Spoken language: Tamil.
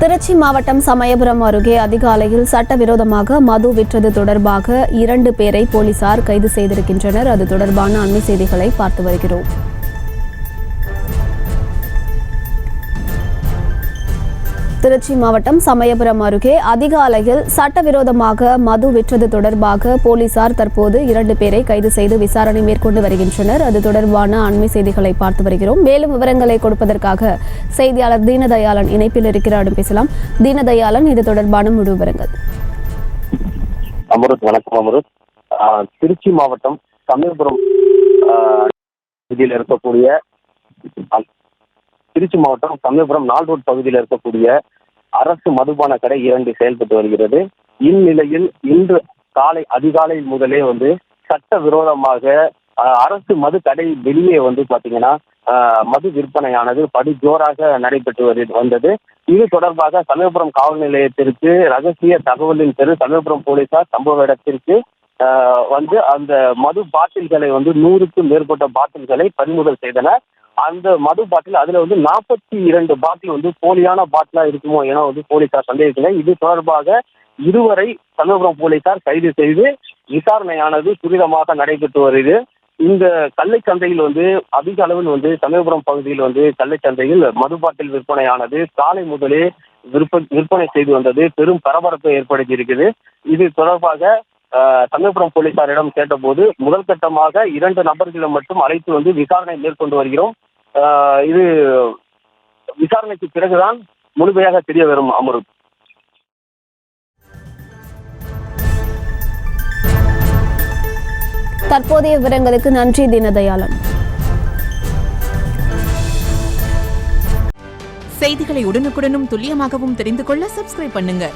திருச்சி மாவட்டம் சமயபுரம் அருகே அதிகாலையில் சட்டவிரோதமாக மது விற்றது தொடர்பாக 2 பேரை போலீசார் கைது செய்திருக்கின்றனர். அது தொடர்பான அண்மை செய்திகளை பார்த்து வருகிறோம். திருச்சி மாவட்டம் சமயபுரம் அருகே அதிகாலையில் சட்டவிரோதமாக மது விற்றது தொடர்பாக போலீசார் தற்போது 2 பேரை கைது செய்து விசாரணை மேற்கொண்டு வருகின்றனர். அது தொடர்பான அண்மை செய்திகளை பார்த்து வருகிறோம். மேலும் விவரங்களை கொடுப்பதற்காக செய்தியாளர் தீனதயாளன் இணைப்பில் இருக்கிறார். பேசலாம். தீனதயாளன், இது தொடர்பான முழு விவரங்கள். அமருத், வணக்கம் அமருத். திருச்சி மாவட்டம் சமயபுரம் பகுதியில் இருக்கக்கூடிய திருச்சி மாவட்டம் சமயபுரம் நாள் ரோட் பகுதியில் இருக்கக்கூடிய அரசு மதுபான கடை 2 செயல்பட்டு வருகிறது. இந்நிலையில் இன்று அதிகாலையில் முதலே சட்டவிரோதமாக அரசு மது கடை வெளியே பாத்தீங்கன்னா மது விற்பனையானது படுஜோராக நடைபெற்று வந்தது. இது தொடர்பாக சமயபுரம் காவல் நிலையத்திற்கு ரகசிய தகவலின் பேரில் சமயபுரம் போலீசார் சம்பவ இடத்திற்கு அந்த மது பாட்டில்களை 100க்கும் மேற்பட்ட பாட்டில்களை பறிமுதல் செய்தனர். அந்த மது பாட்டில் அதுல 42 பாட்டில் போலியான பாட்டிலா இருக்குமோ என போலீசார் சந்தேகித்தனர். இது தொடர்பாக 2 வரை சமயபுரம் போலீசார் கைது செய்து விசாரணையானது துரிதமாக நடைபெற்று வருகிறது. இந்த கள்ளைச்சந்தையில் அதிக அளவில் சமயபுரம் பகுதியில் கள்ளைச்சந்தையில் மது பாட்டில் விற்பனையானது காலை முதலே விற்பனை செய்து வந்தது பெரும் பரபரப்பை ஏற்படுத்தி இருக்குது. இது தொடர்பாக சமயபுரம் போலீசாரிடம் கேட்டபோது முதல் கட்டமாக 2 நபர்களை மட்டும் அழைத்து விசாரணை மேற்கொண்டு வருகிறோம். இது விசாரணைக்கு பிறகுதான் முழுமையாக தெரிய வரும். அமருத், தற்போதைய விவரங்களுக்கு நன்றி தீனதயாளன். செய்திகளை உடனுக்குடனும் துல்லியமாகவும் தெரிந்து கொள்ள சப்ஸ்கிரைப் பண்ணுங்க.